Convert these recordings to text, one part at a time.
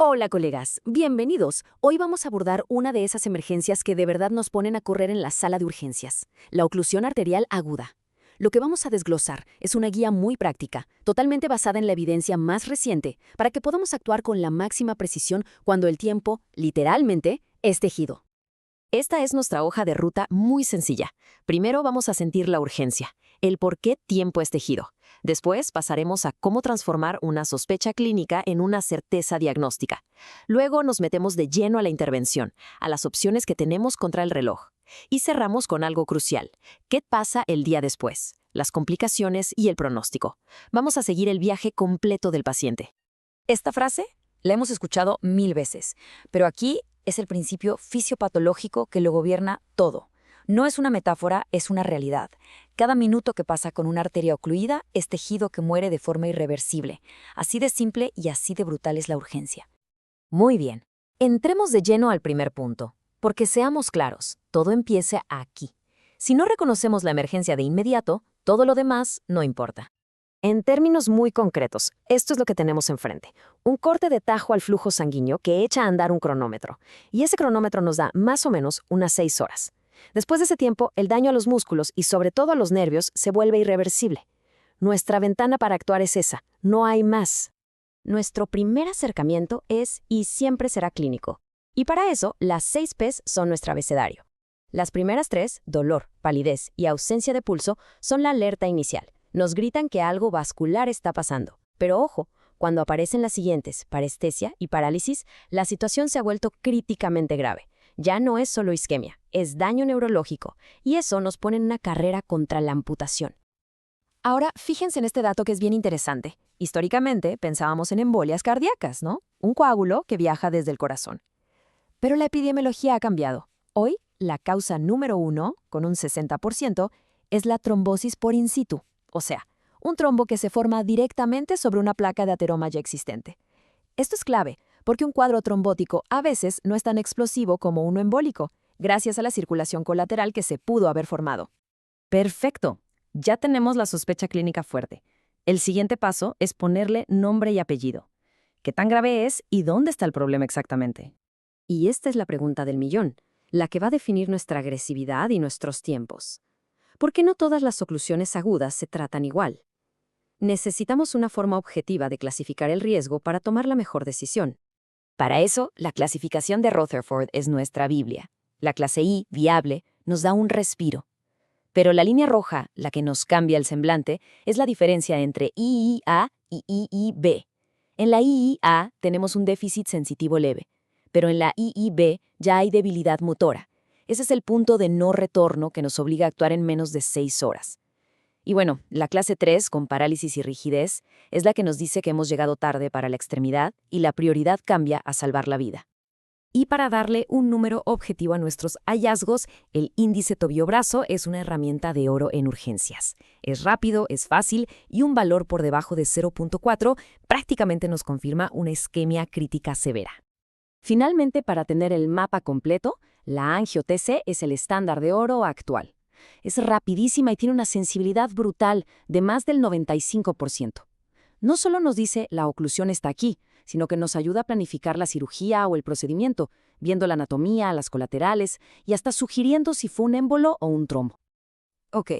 Hola colegas, bienvenidos. Hoy vamos a abordar una de esas emergencias que de verdad nos ponen a correr en la sala de urgencias, la oclusión arterial aguda. Lo que vamos a desglosar es una guía muy práctica, totalmente basada en la evidencia más reciente, para que podamos actuar con la máxima precisión cuando el tiempo, literalmente, es tejido. Esta es nuestra hoja de ruta muy sencilla. Primero vamos a sentir la urgencia, el por qué tiempo es tejido. Después pasaremos a cómo transformar una sospecha clínica en una certeza diagnóstica. Luego nos metemos de lleno a la intervención, a las opciones que tenemos contra el reloj. Y cerramos con algo crucial. ¿Qué pasa el día después? Las complicaciones y el pronóstico. Vamos a seguir el viaje completo del paciente. Esta frase la hemos escuchado 1000 veces, pero aquí es el principio fisiopatológico que lo gobierna todo. No es una metáfora, es una realidad. Cada minuto que pasa con una arteria ocluida es tejido que muere de forma irreversible. Así de simple y así de brutal es la urgencia. Muy bien. Entremos de lleno al primer punto, porque seamos claros, todo empieza aquí. Si no reconocemos la emergencia de inmediato, todo lo demás no importa. En términos muy concretos, esto es lo que tenemos enfrente. Un corte de tajo al flujo sanguíneo que echa a andar un cronómetro. Y ese cronómetro nos da más o menos unas 6 horas. Después de ese tiempo, el daño a los músculos y sobre todo a los nervios se vuelve irreversible. Nuestra ventana para actuar es esa, no hay más. Nuestro primer acercamiento es y siempre será clínico. Y para eso, las 6 Ps son nuestro abecedario. Las primeras 3, dolor, palidez y ausencia de pulso, son la alerta inicial. Nos gritan que algo vascular está pasando. Pero ojo, cuando aparecen las siguientes, parestesia y parálisis, la situación se ha vuelto críticamente grave. Ya no es solo isquemia, es daño neurológico, y eso nos pone en una carrera contra la amputación. Ahora, fíjense en este dato que es bien interesante. Históricamente pensábamos en embolias cardíacas, ¿no? Un coágulo que viaja desde el corazón. Pero la epidemiología ha cambiado. Hoy, la causa número 1, con un 60%, es la trombosis por in situ. O sea, un trombo que se forma directamente sobre una placa de ateroma ya existente. Esto es clave, porque un cuadro trombótico a veces no es tan explosivo como uno embólico, gracias a la circulación colateral que se pudo haber formado. Perfecto. Ya tenemos la sospecha clínica fuerte. El siguiente paso es ponerle nombre y apellido. ¿Qué tan grave es y dónde está el problema exactamente? Y esta es la pregunta del millón, la que va a definir nuestra agresividad y nuestros tiempos. ¿Por qué no todas las oclusiones agudas se tratan igual? Necesitamos una forma objetiva de clasificar el riesgo para tomar la mejor decisión. Para eso, la clasificación de Rutherford es nuestra Biblia. La clase I, viable, nos da un respiro. Pero la línea roja, la que nos cambia el semblante, es la diferencia entre IIA y IIB. En la IIA tenemos un déficit sensitivo leve, pero en la IIB ya hay debilidad motora. Ese es el punto de no retorno que nos obliga a actuar en menos de 6 horas. Y bueno, la clase 3, con parálisis y rigidez, es la que nos dice que hemos llegado tarde para la extremidad y la prioridad cambia a salvar la vida. Y para darle un número objetivo a nuestros hallazgos, el índice tobillo-brazo es una herramienta de oro en urgencias. Es rápido, es fácil y un valor por debajo de 0.4 prácticamente nos confirma una isquemia crítica severa. Finalmente, para tener el mapa completo, la angio-TC es el estándar de oro actual. Es rapidísima y tiene una sensibilidad brutal de más del 95%. No solo nos dice la oclusión está aquí, sino que nos ayuda a planificar la cirugía o el procedimiento, viendo la anatomía, las colaterales y hasta sugiriendo si fue un émbolo o un trombo. Ok,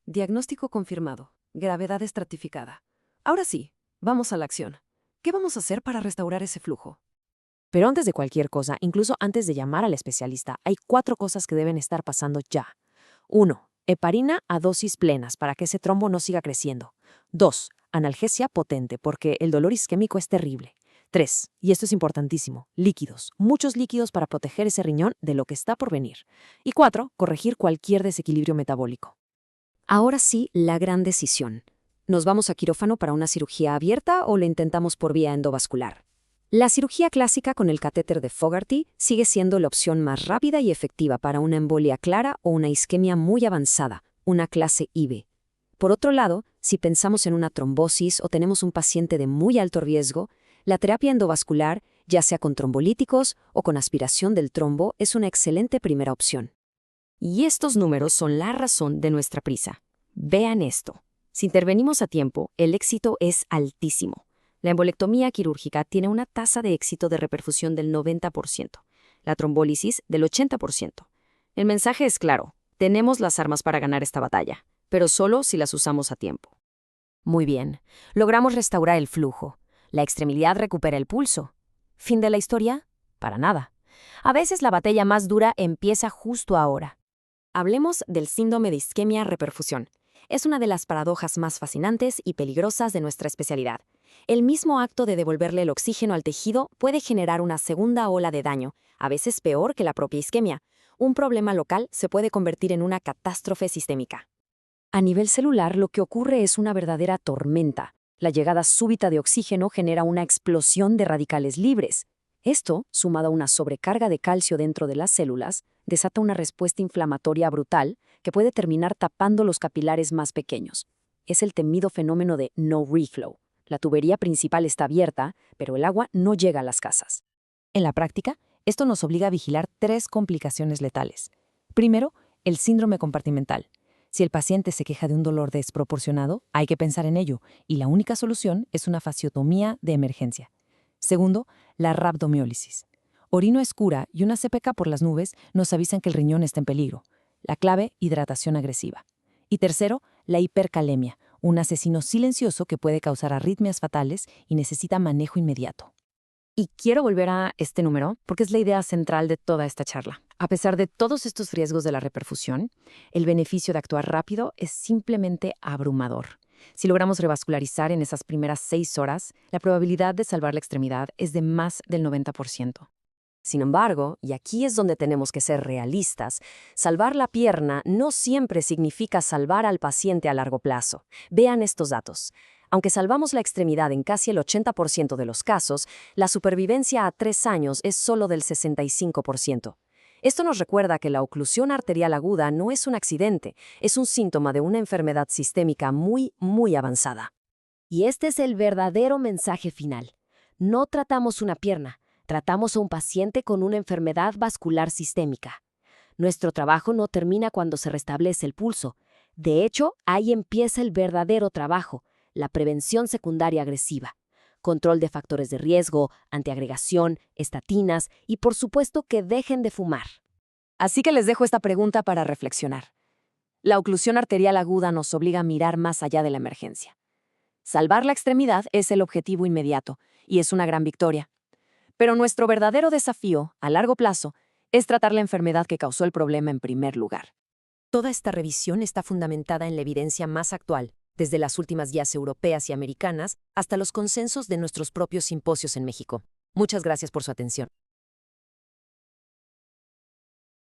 diagnóstico confirmado, gravedad estratificada. Ahora sí, vamos a la acción. ¿Qué vamos a hacer para restaurar ese flujo? Pero antes de cualquier cosa, incluso antes de llamar al especialista, hay 4 cosas que deben estar pasando ya. 1. Heparina a dosis plenas para que ese trombo no siga creciendo. 2. Analgesia potente porque el dolor isquémico es terrible. 3. Y esto es importantísimo, líquidos, muchos líquidos para proteger ese riñón de lo que está por venir. Y 4. Corregir cualquier desequilibrio metabólico. Ahora sí, la gran decisión. ¿Nos vamos a quirófano para una cirugía abierta o lo intentamos por vía endovascular? La cirugía clásica con el catéter de Fogarty sigue siendo la opción más rápida y efectiva para una embolia clara o una isquemia muy avanzada, una clase IB. Por otro lado, si pensamos en una trombosis o tenemos un paciente de muy alto riesgo, la terapia endovascular, ya sea con trombolíticos o con aspiración del trombo, es una excelente primera opción. Y estos números son la razón de nuestra prisa. Vean esto. Si intervenimos a tiempo, el éxito es altísimo. La embolectomía quirúrgica tiene una tasa de éxito de reperfusión del 90%, la trombólisis del 80%. El mensaje es claro, tenemos las armas para ganar esta batalla, pero solo si las usamos a tiempo. Muy bien, logramos restaurar el flujo. La extremidad recupera el pulso. ¿Fin de la historia? Para nada. A veces la batalla más dura empieza justo ahora. Hablemos del síndrome de isquemia-reperfusión. Es una de las paradojas más fascinantes y peligrosas de nuestra especialidad. El mismo acto de devolverle el oxígeno al tejido puede generar una segunda ola de daño, a veces peor que la propia isquemia. Un problema local se puede convertir en una catástrofe sistémica. A nivel celular, lo que ocurre es una verdadera tormenta. La llegada súbita de oxígeno genera una explosión de radicales libres. Esto, sumado a una sobrecarga de calcio dentro de las células, desata una respuesta inflamatoria brutal que puede terminar tapando los capilares más pequeños. Es el temido fenómeno de no reflow. La tubería principal está abierta, pero el agua no llega a las casas. En la práctica, esto nos obliga a vigilar 3 complicaciones letales. Primero, el síndrome compartimental. Si el paciente se queja de un dolor desproporcionado, hay que pensar en ello, y la única solución es una fasciotomía de emergencia. Segundo, la rhabdomiólisis. Orina oscura y una CPK por las nubes nos avisan que el riñón está en peligro. La clave, hidratación agresiva. Y tercero, la hipercalemia, un asesino silencioso que puede causar arritmias fatales y necesita manejo inmediato. Y quiero volver a este número porque es la idea central de toda esta charla. A pesar de todos estos riesgos de la reperfusión, el beneficio de actuar rápido es simplemente abrumador. Si logramos revascularizar en esas primeras 6 horas, la probabilidad de salvar la extremidad es de más del 90%. Sin embargo, y aquí es donde tenemos que ser realistas, salvar la pierna no siempre significa salvar al paciente a largo plazo. Vean estos datos. Aunque salvamos la extremidad en casi el 80% de los casos, la supervivencia a 3 años es solo del 65%. Esto nos recuerda que la oclusión arterial aguda no es un accidente, es un síntoma de una enfermedad sistémica muy, muy avanzada. Y este es el verdadero mensaje final. No tratamos una pierna, tratamos a un paciente con una enfermedad vascular sistémica. Nuestro trabajo no termina cuando se restablece el pulso. De hecho, ahí empieza el verdadero trabajo, la prevención secundaria agresiva. Control de factores de riesgo, antiagregación, estatinas y por supuesto que dejen de fumar. Así que les dejo esta pregunta para reflexionar. La oclusión arterial aguda nos obliga a mirar más allá de la emergencia. Salvar la extremidad es el objetivo inmediato y es una gran victoria. Pero nuestro verdadero desafío, a largo plazo, es tratar la enfermedad que causó el problema en primer lugar. Toda esta revisión está fundamentada en la evidencia más actual, desde las últimas guías europeas y americanas hasta los consensos de nuestros propios simposios en México. Muchas gracias por su atención.